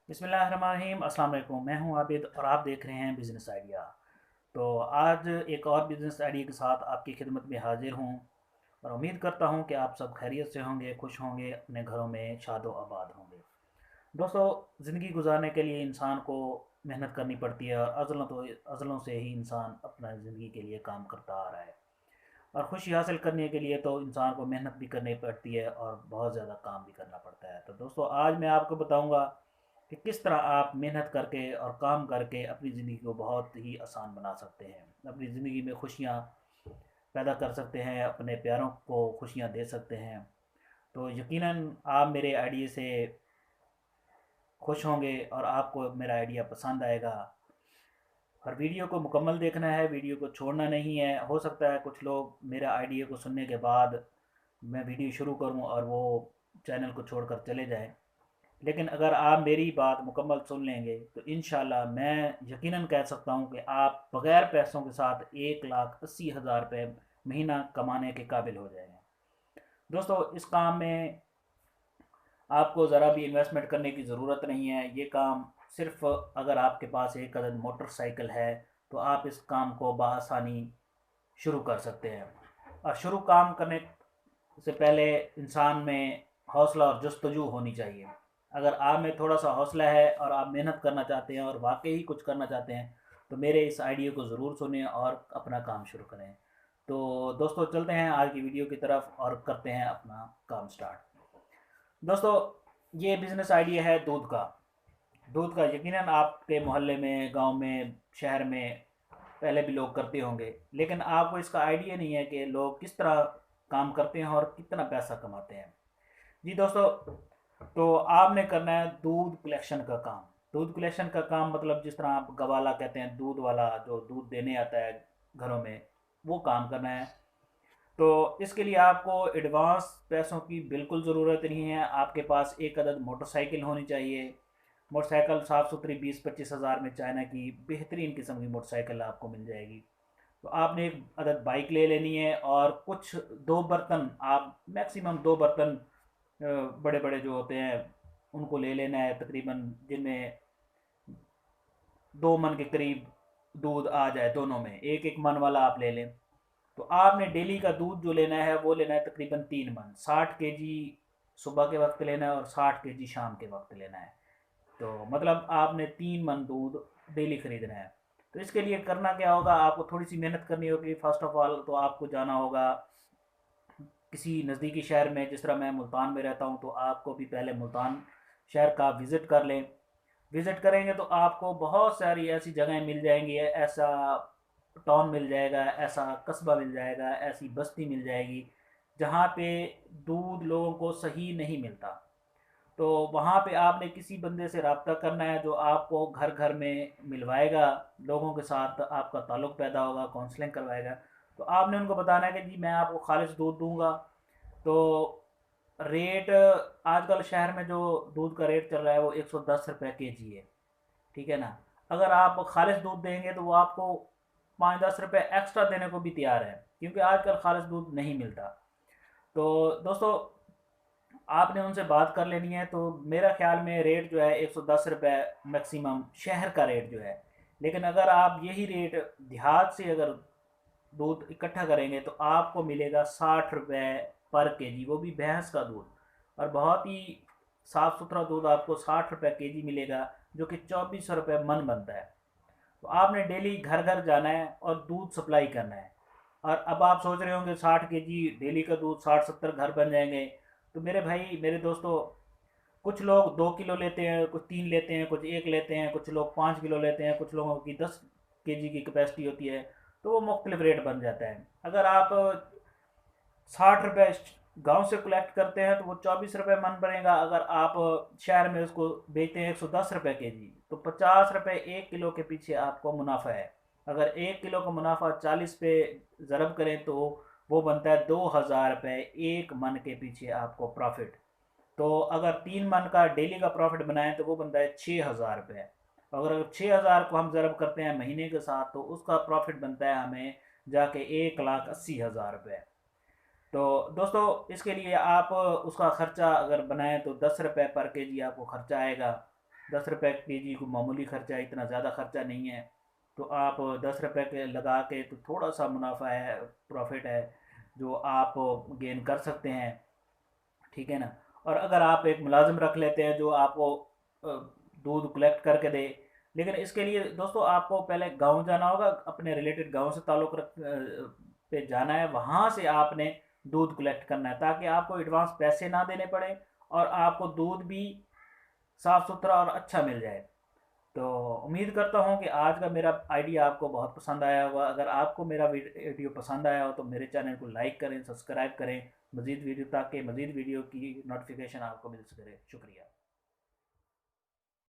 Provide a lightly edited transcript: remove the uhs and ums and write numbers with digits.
बिस्मिल्लाहिर्रहमानिर्रहीम। अस्सलाम वालेकुम। मैं हूं आबिद और आप देख रहे हैं बिज़नेस आइडिया। तो आज एक और बिज़नेस आइडिया के साथ आपकी खिदमत में हाजिर हूं और उम्मीद करता हूं कि आप सब खैरियत से होंगे, खुश होंगे, अपने घरों में शादो आबाद होंगे। दोस्तों, ज़िंदगी गुजारने के लिए इंसान को मेहनत करनी पड़ती है और अज़लों से ही इंसान अपना ज़िंदगी के लिए काम करता आ रहा है। और खुशी हासिल करने के लिए तो इंसान को मेहनत भी करनी पड़ती है और बहुत ज़्यादा काम भी करना पड़ता है। तो दोस्तों, आज मैं आपको बताऊंगा कि किस तरह आप मेहनत करके और काम करके अपनी ज़िंदगी को बहुत ही आसान बना सकते हैं, अपनी ज़िंदगी में खुशियाँ पैदा कर सकते हैं, अपने प्यारों को खुशियाँ दे सकते हैं। तो यकीनन आप मेरे आइडिया से खुश होंगे और आपको मेरा आइडिया पसंद आएगा। और वीडियो को मुकम्मल देखना है, वीडियो को छोड़ना नहीं है। हो सकता है कुछ लोग मेरा आइडिया को सुनने के बाद मैं वीडियो शुरू करूं और वो चैनल को छोड़कर चले जाएं, लेकिन अगर आप मेरी बात मुकम्मल सुन लेंगे तो इंशाल्लाह मैं यकीनन कह सकता हूं कि आप बग़ैर पैसों के साथ 1,80,000 रुपये महीना कमाने के काबिल हो जाएंगे। दोस्तों, इस काम में आपको ज़रा भी इन्वेस्टमेंट करने की ज़रूरत नहीं है। ये काम सिर्फ अगर आपके पास एक अदद मोटरसाइकिल है तो आप इस काम को बआसानी शुरू कर सकते हैं। और शुरू काम करने से पहले इंसान में हौसला और जस्तजू होनी चाहिए। अगर आप में थोड़ा सा हौसला है और आप मेहनत करना चाहते हैं और वाकई ही कुछ करना चाहते हैं तो मेरे इस आइडिया को ज़रूर सुनें और अपना काम शुरू करें। तो दोस्तों, चलते हैं आज की वीडियो की तरफ और करते हैं अपना काम स्टार्ट। दोस्तों, ये बिज़नेस आइडिया है दूध का यकीनन आपके मोहल्ले में, गांव में, शहर में पहले भी लोग करते होंगे, लेकिन आपको इसका आइडिया नहीं है कि लोग किस तरह काम करते हैं और कितना पैसा कमाते हैं। जी दोस्तों, तो आपने करना है दूध कलेक्शन का काम। दूध कलेक्शन का काम मतलब जिस तरह आप गवाला कहते हैं, दूध वाला जो दूध देने आता है घरों में, वो काम करना है। तो इसके लिए आपको एडवांस पैसों की बिल्कुल ज़रूरत नहीं है। आपके पास एक अदद मोटरसाइकिल होनी चाहिए। मोटरसाइकिल साफ़ सुथरी 20-25 हज़ार में चाइना की बेहतरीन किस्म की मोटरसाइकिल आपको मिल जाएगी। तो आपने एक अदद बाइक ले लेनी है और कुछ दो बर्तन, आप मैक्सिमम दो बर्तन बड़े बड़े जो होते हैं उनको ले लेना है, तकरीबन जिनमें 2 मन के करीब दूध आ जाए। दोनों में एक एक मन वाला आप ले लें। तो आपने डेली का दूध जो लेना है वो लेना है तकरीबन 3 मन, 60 kg सुबह के वक्त लेना है और 60 kg शाम के वक्त लेना है। तो मतलब आपने 3 मन दूध डेली खरीदना है। तो इसके लिए करना क्या होगा, आपको थोड़ी सी मेहनत करनी होगी। फर्स्ट ऑफ ऑल तो आपको जाना होगा किसी नज़दीकी शहर में। जिस तरह मैं मुल्तान में रहता हूँ तो आपको भी पहले मुल्तान शहर का विज़िट कर लें। विज़िट करेंगे तो आपको बहुत सारी ऐसी जगहें मिल जाएंगी, ऐसा टाउन मिल जाएगा, ऐसा कस्बा मिल जाएगा, ऐसी बस्ती मिल जाएगी जहाँ पे दूध लोगों को सही नहीं मिलता। तो वहाँ पे आपने किसी बंदे से रब्ता करना है जो आपको घर घर में मिलवाएगा, लोगों के साथ आपका ताल्लुक़ पैदा होगा, काउंसलिंग करवाएगा। तो आपने उनको बताना है कि जी मैं आपको खालिश दूध दूंगा। तो रेट आजकल शहर में जो दूध का रेट चल रहा है वो 110 रुपये kg है, ठीक है ना। अगर आप खालिश दूध देंगे तो वो आपको 5-10 रुपये एक्स्ट्रा देने को भी तैयार है, क्योंकि आजकल खालिश दूध नहीं मिलता। तो दोस्तों, आपने उनसे बात कर लेनी है। तो मेरा ख्याल में रेट जो है 110 रुपये मैक्सिमम शहर का रेट जो है। लेकिन अगर आप यही रेट देहात से अगर दूध इकट्ठा करेंगे तो आपको मिलेगा 60 रुपये पर kg, वो भी भैंस का दूध। और बहुत ही साफ़ सुथरा दूध आपको 60 रुपये kg मिलेगा, जो कि 2400 रुपये मन बनता है। तो आपने डेली घर घर जाना है और दूध सप्लाई करना है। और अब आप सोच रहे होंगे 60 kg डेली का दूध 60-70 घर बन जाएंगे। तो मेरे भाई, मेरे दोस्तों, कुछ लोग 2 किलो लेते हैं, कुछ 3 लेते हैं, कुछ 1 लेते हैं, कुछ लोग 5 किलो लेते हैं, कुछ लोगों की 10 kg की कैपेसिटी होती है। तो वो मुख्तलिफ रेट बन जाता है। अगर आप 60 रुपये गांव से कलेक्ट करते हैं तो वो 24 रुपये मन बनेगा। अगर आप शहर में उसको बेचते हैं 110 रुपये kg, तो 50 रुपये 1 किलो के पीछे आपको मुनाफा है। अगर 1 किलो का मुनाफा 40 पे ज़रब करें तो वो बनता है 2,000 रुपये 1 मन के पीछे आपको प्रॉफिट। तो अगर 3 मन का डेली का प्रॉफिट बनाएं तो वो बनता है 6,000 रुपये। अगर 6,000 को हम ज़रब करते हैं महीने के साथ तो उसका प्रॉफिट बनता है हमें जाके 1,80,000 रुपये। तो दोस्तों, इसके लिए आप उसका ख़र्चा अगर बनाएं तो 10 रुपये पर kg आपको ख़र्चा आएगा। 10 रुपये केजी को मामूली खर्चा है, इतना ज़्यादा खर्चा नहीं है। तो आप 10 रुपये के लगा के तो थोड़ा सा मुनाफा है, प्रॉफिट है जो आप गेन कर सकते हैं, ठीक है ना। और अगर आप एक मुलाजिम रख लेते हैं जो आपको दूध कलेक्ट करके दे, लेकिन इसके लिए दोस्तों आपको पहले गांव जाना होगा, अपने रिलेटेड गांव से ताल्लुक़ पे जाना है, वहाँ से आपने दूध कलेक्ट करना है ताकि आपको एडवांस पैसे ना देने पड़े और आपको दूध भी साफ़ सुथरा और अच्छा मिल जाए। तो उम्मीद करता हूँ कि आज का मेरा आइडिया आपको बहुत पसंद आया होगा। अगर आपको मेरा वीडियो पसंद आया हो तो मेरे चैनल को लाइक करें, सब्सक्राइब करें, मज़ीद वीडियो ताकि मज़ीद वीडियो की नोटिफिकेशन आपको मिल सके। शुक्रिया।